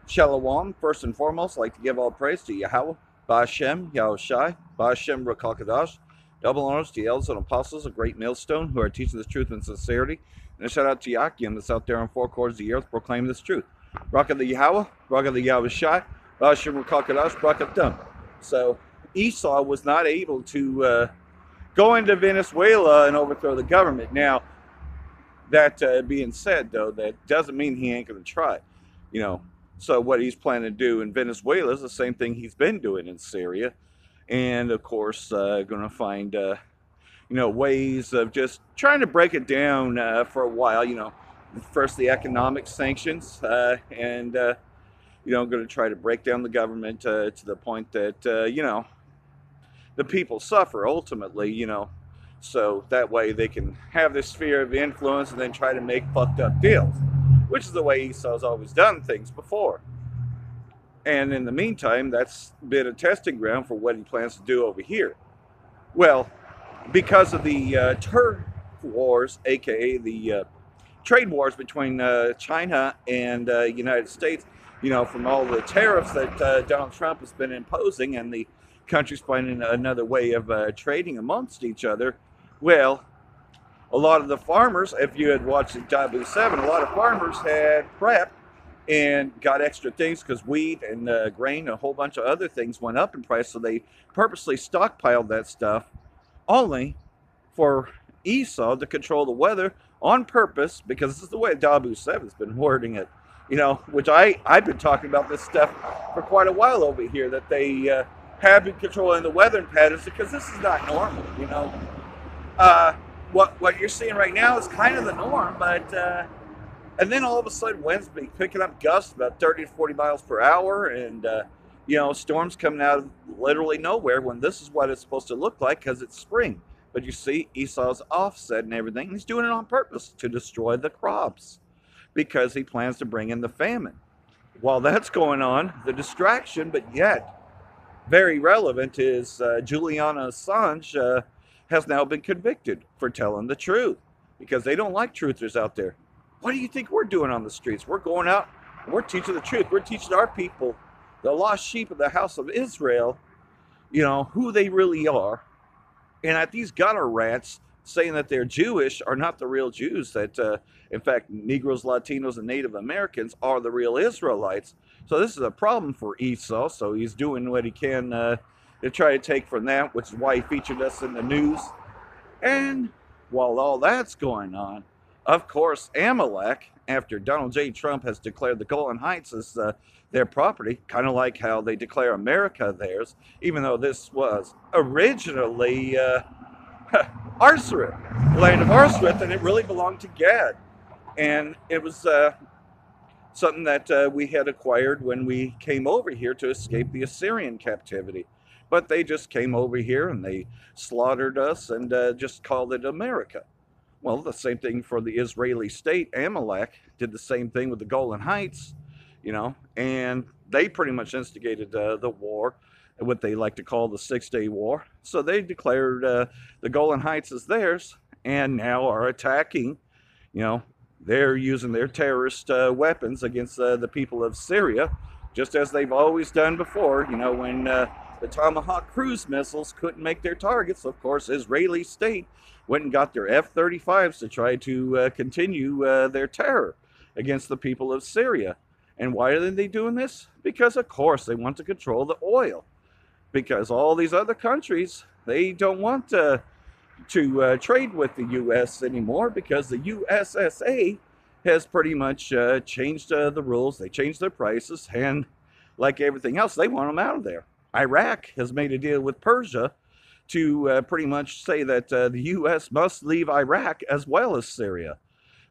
Shalom, first and foremost, I'd like to give all praise to Yahweh, Ba'ashem, Yahushai, Ba'ashem, Rakakadash. Double honors to the elders and apostles, a great millstone, who are teaching this truth in sincerity. And a shout out to Yakim that's out there on four corners of the earth proclaiming this truth. Barak the Yahweh, Barak the Yahushai, Ba'ashem, Rakakadash, Barak them. So Esau was not able to go into Venezuela and overthrow the government. Now, that being said, though, that doesn't mean he ain't going to try. You know, so what he's planning to do in Venezuela is the same thing he's been doing in Syria, and of course, going to find ways of just trying to break it down for a while. First the economic sanctions, and going to try to break down the government to the point that the people suffer ultimately. So that way they can have this sphere of influence and then try to make fucked up deals, which is the way Esau's always done things before. And in the meantime, that's been a testing ground for what he plans to do over here. Well, because of the turf wars, aka the trade wars between China and United States, from all the tariffs that Donald Trump has been imposing, and the countries finding another way of trading amongst each other. Well, a lot of the farmers, if you had watched the Jabu 7, a lot of farmers had prepped and got extra things because wheat and grain and a whole bunch of other things went up in price, so they purposely stockpiled that stuff only for Esau to control the weather on purpose, because this is the way Jabu 7 has been wording it, which I've been talking about this stuff for quite a while over here, that they have been controlling the weather patterns, because this is not normal, what you're seeing right now is kind of the norm, but and then all of a sudden winds be picking up gusts about 30 to 40 miles per hour, and storms coming out of literally nowhere, when this is what it's supposed to look like because it's spring. But you see, Esau's offset and everything, he's doing it on purpose to destroy the crops, because he plans to bring in the famine. While that's going on, the distraction, but yet very relevant, is Julian Assange has now been convicted for telling the truth, because they don't like truthers out there. What do you think we're doing on the streets? We're going out and we're teaching the truth. We're teaching our people, the lost sheep of the house of Israel, who they really are. And that these gutter rats saying that they're Jewish are not the real Jews, that in fact Negroes, Latinos, and Native Americans are the real Israelites. So this is a problem for Esau, so he's doing what he can to try to take from that, which is why he featured us in the news. And while all that's going on, of course, Amalek, after Donald J. Trump has declared the Golan Heights as their property, kind of like how they declare America theirs, even though this was originally Arsareth, the land of Arsareth, and it really belonged to Gad. And it was something that we had acquired when we came over here to escape the Assyrian captivity. But they just came over here and they slaughtered us and just called it America. Well, the same thing for the Israeli state. Amalek did the same thing with the Golan Heights, and they pretty much instigated the war, what they like to call the 6-Day War. So they declared the Golan Heights as theirs, and now are attacking. They're using their terrorist weapons against the people of Syria, just as they've always done before. When the Tomahawk cruise missiles couldn't make their targets, of course, Israeli state went and got their F-35s to try to continue their terror against the people of Syria. And why are they doing this? Because, of course, they want to control the oil. Because all these other countries, they don't want to trade with the U.S. anymore, because the USSA has pretty much changed the rules. They changed their prices, and like everything else, they want them out of there. Iraq has made a deal with Persia to pretty much say that the U.S. must leave Iraq as well as Syria.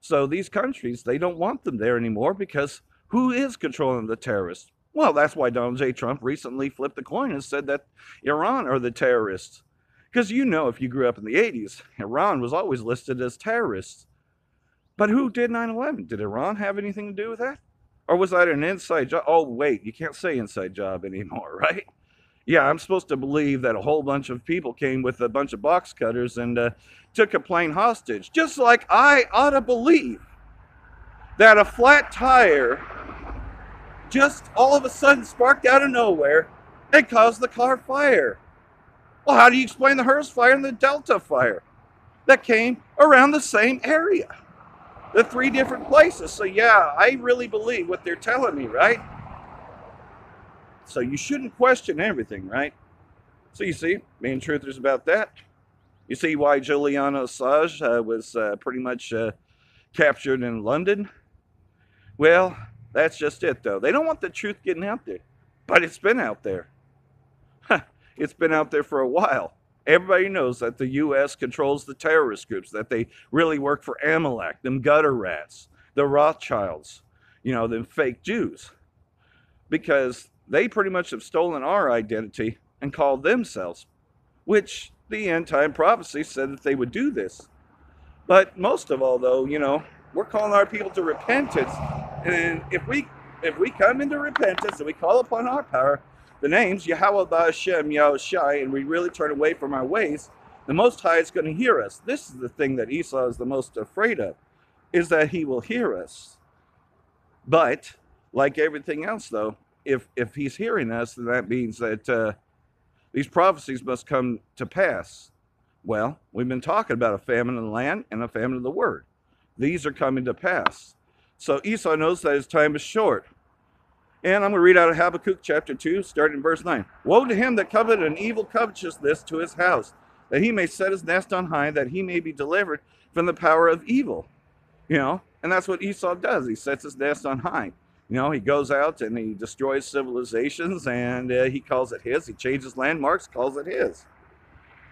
So these countries, they don't want them there anymore, because who is controlling the terrorists? Well, that's why Donald J. Trump recently flipped the coin and said that Iran are the terrorists. Because if you grew up in the 80s, Iran was always listed as terrorists. But who did 9/11? Did Iran have anything to do with that? Or was that an inside job? Oh, wait, you can't say inside job anymore, right? Yeah, I'm supposed to believe that a whole bunch of people came with a bunch of box cutters and took a plane hostage. Just like I ought to believe that a flat tire just all of a sudden sparked out of nowhere and caused the car fire. Well, how do you explain the Hearst fire and the Delta fire that came around the same area? The three different places. So yeah, I really believe what they're telling me, right? So you shouldn't question everything, right? So you see, being truthers about that. You see why Julian Assange was pretty much captured in London? Well, that's just it, though. They don't want the truth getting out there, but it's been out there. It's been out there for a while. Everybody knows that the U.S. controls the terrorist groups, that they really work for Amalek, them gutter rats, the Rothschilds, them fake Jews. Because they pretty much have stolen our identity and called themselves, which the end-time prophecy said that they would do this. But most of all, though, we're calling our people to repentance. And if we come into repentance and we call upon our power, the names Yahweh Ba'Shem Yahushai, and we really turn away from our ways, the Most High is going to hear us. This is the thing that Esau is the most afraid of, is that he will hear us. But like everything else, though, if he's hearing us, then that means that these prophecies must come to pass. Well, we've been talking about a famine in the land and a famine in the word. These are coming to pass. So Esau knows that his time is short. And I'm going to read out of Habakkuk chapter 2, starting in verse 9. Woe to him that coveted an evil covetousness to his house, that he may set his nest on high, that he may be delivered from the power of evil. And that's what Esau does. He sets his nest on high. He goes out and he destroys civilizations, and he calls it his. He changes landmarks, calls it his.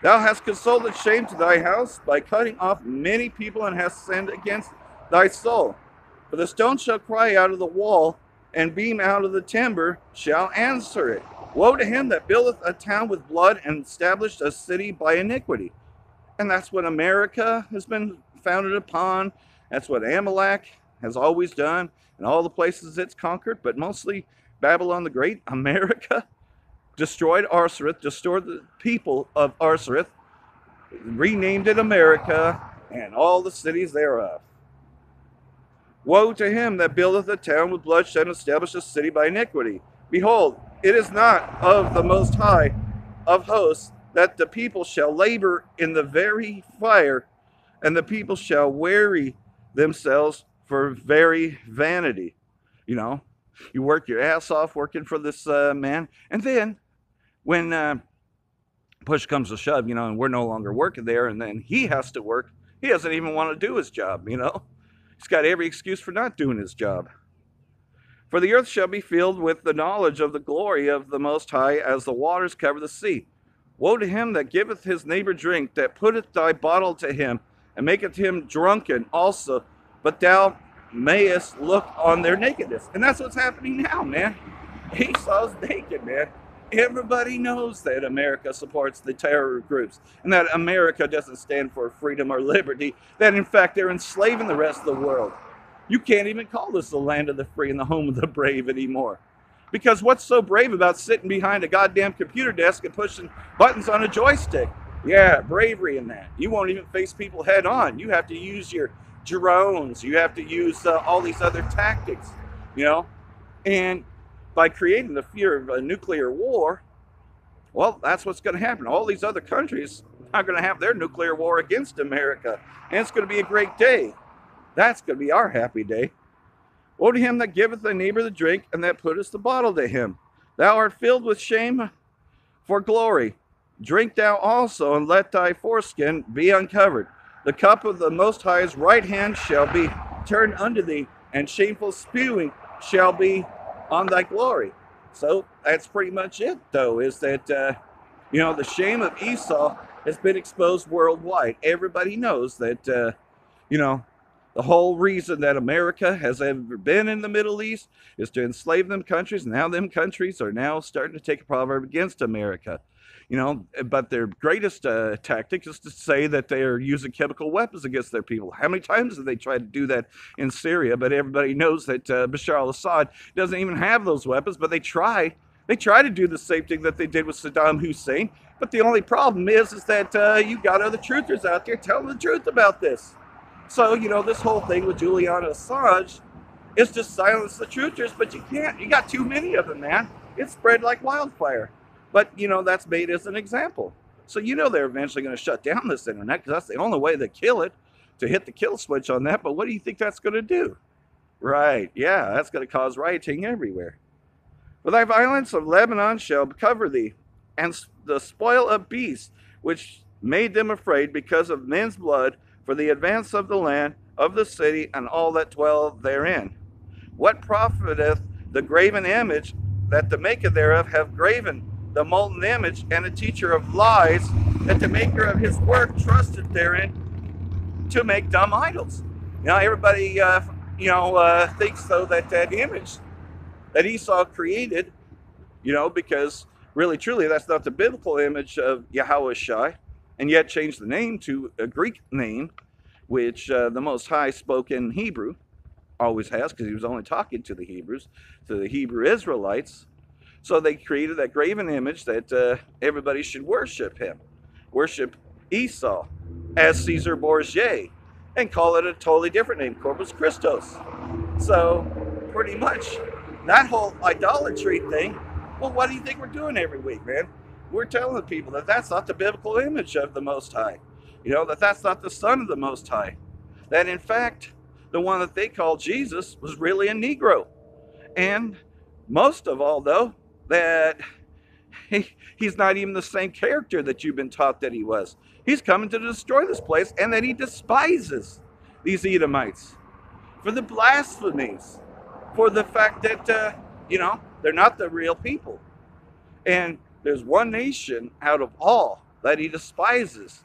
Thou hast consulted shame to thy house by cutting off many people, and hast sinned against thy soul. For the stone shall cry out of the wall, and beam out of the timber shall answer it. Woe to him that buildeth a town with blood, and established a city by iniquity. And that's what America has been founded upon. That's what Amalek has always done, and all the places it's conquered, but mostly Babylon the Great, America, destroyed Arsareth, destroyed the people of Arsareth, renamed it America, and all the cities thereof. Woe to him that buildeth a town with bloodshed, and establisheth a city by iniquity. Behold, it is not of the Most High of hosts that the people shall labor in the very fire, and the people shall weary themselves for very vanity. You work your ass off working for this man, and then when push comes to shove, and we're no longer working there, and then he has to work, he doesn't even want to do his job. He's got every excuse for not doing his job. For the earth shall be filled with the knowledge of the glory of the Most High, as the waters cover the sea. Woe to him that giveth his neighbor drink, that putteth thy bottle to him, and maketh him drunken also, but thou mayest look on their nakedness. And that's what's happening now, man. Esau's naked, man. Everybody knows that America supports the terror groups, and that America doesn't stand for freedom or liberty, that in fact they're enslaving the rest of the world. You can't even call this the land of the free and the home of the brave anymore. Because what's so brave about sitting behind a goddamn computer desk and pushing buttons on a joystick? Yeah, bravery in that. You won't even face people head on. You have to use your drones. You have to use all these other tactics, And by creating the fear of a nuclear war, well, that's what's going to happen. All these other countries are going to have their nuclear war against America. And it's going to be a great day. That's going to be our happy day. Woe to him that giveth thy neighbor the drink, and that puttest the bottle to him. Thou art filled with shame for glory. Drink thou also, and let thy foreskin be uncovered. The cup of the Most High's right hand shall be turned unto thee, and shameful spewing shall be on thy glory. So that's pretty much it, though, is that, the shame of Esau has been exposed worldwide. Everybody knows that, the whole reason that America has ever been in the Middle East is to enslave them countries. Now them countries are now starting to take a proverb against America. But their greatest tactic is to say that they are using chemical weapons against their people. How many times have they tried to do that in Syria? But everybody knows that Bashar al-Assad doesn't even have those weapons, but they try. They try to do the same thing that they did with Saddam Hussein. But the only problem is that you got other truthers out there telling the truth about this. So, this whole thing with Julian Assange, is to silence the truthers, but you can't. You got too many of them, man. It's spread like wildfire. But, that's made as an example. So they're eventually going to shut down this internet because that's the only way to kill it, to hit the kill switch on that. But what do you think that's going to do? Right, yeah, that's going to cause rioting everywhere. For thy violence of Lebanon shall cover thee, and the spoil of beasts, which made them afraid because of men's blood, for the advance of the land, of the city, and all that dwell therein. What profiteth the graven image, that the maker thereof have graven the molten image, and a teacher of lies, that the maker of his work trusted therein to make dumb idols? Everybody, thinks though that image that Esau created, because really, truly, that's not the biblical image of Yahushua, and yet changed the name to a Greek name, which the Most High spoke in Hebrew, always has, because he was only talking to the Hebrews, to the Hebrew Israelites. So they created that graven image that everybody should worship him, worship Esau as Caesar Borgia, and call it a totally different name, Corpus Christos. So pretty much that whole idolatry thing, well, what do you think we're doing every week, man? We're telling the people that that's not the biblical image of the Most High. That that's not the Son of the Most High. That in fact, the one that they called Jesus was really a Negro. And most of all, though, that he's not even the same character that you've been taught that he was. He's coming to destroy this place, and that he despises these Edomites for the blasphemies, for the fact that, they're not the real people. And there's one nation out of all that he despises.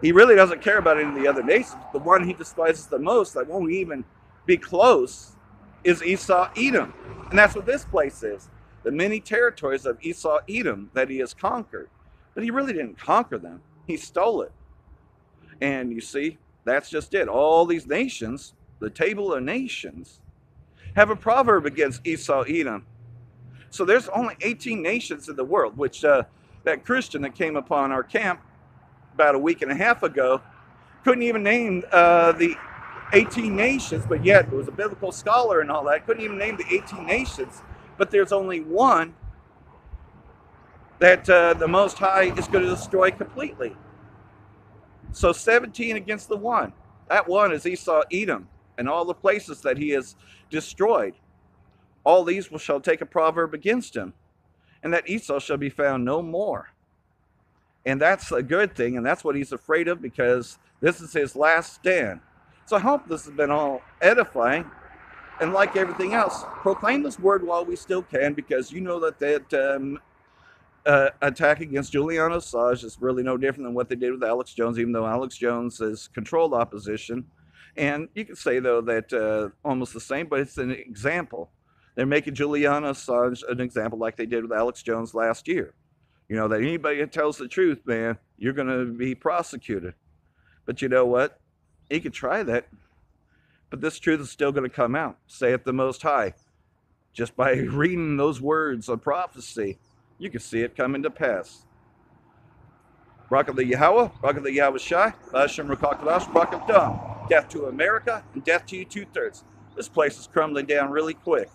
He really doesn't care about any of the other nations. The one he despises the most, that won't even be close, is Esau Edom. And that's what this place is. The many territories of Esau Edom that he has conquered. But he really didn't conquer them. He stole it. And you see, that's just it. All these nations, the table of nations, have a proverb against Esau Edom. So there's only 18 nations in the world, which that Christian that came upon our camp about a week and a half ago couldn't even name the 18 nations, but yet it was a biblical scholar and all that, couldn't even name the 18 nations. But there's only one that the Most High is going to destroy completely. So 17 against the one. That one is Esau Edom and all the places that he has destroyed. All these shall take a proverb against him, and that Esau shall be found no more. And that's a good thing, and that's what he's afraid of, because this is his last stand. So I hope this has been all edifying. And like everything else, proclaim this word while we still can, because you know that attack against Julian Assange is really no different than what they did with Alex Jones, even though Alex Jones has controlled opposition. And you could say, though, that almost the same, but it's an example. They're making Julian Assange an example like they did with Alex Jones last year. That anybody that tells the truth, man, you're going to be prosecuted. But you know what? You could try that. But this truth is still going to come out, saith the Most High. Just by reading those words of prophecy, you can see it coming to pass. Barak the Yahweh, Barak the Yahushai, Hashem Rakakadash, Barak Dam. Death to America and death to you 2/3. This place is crumbling down really quick.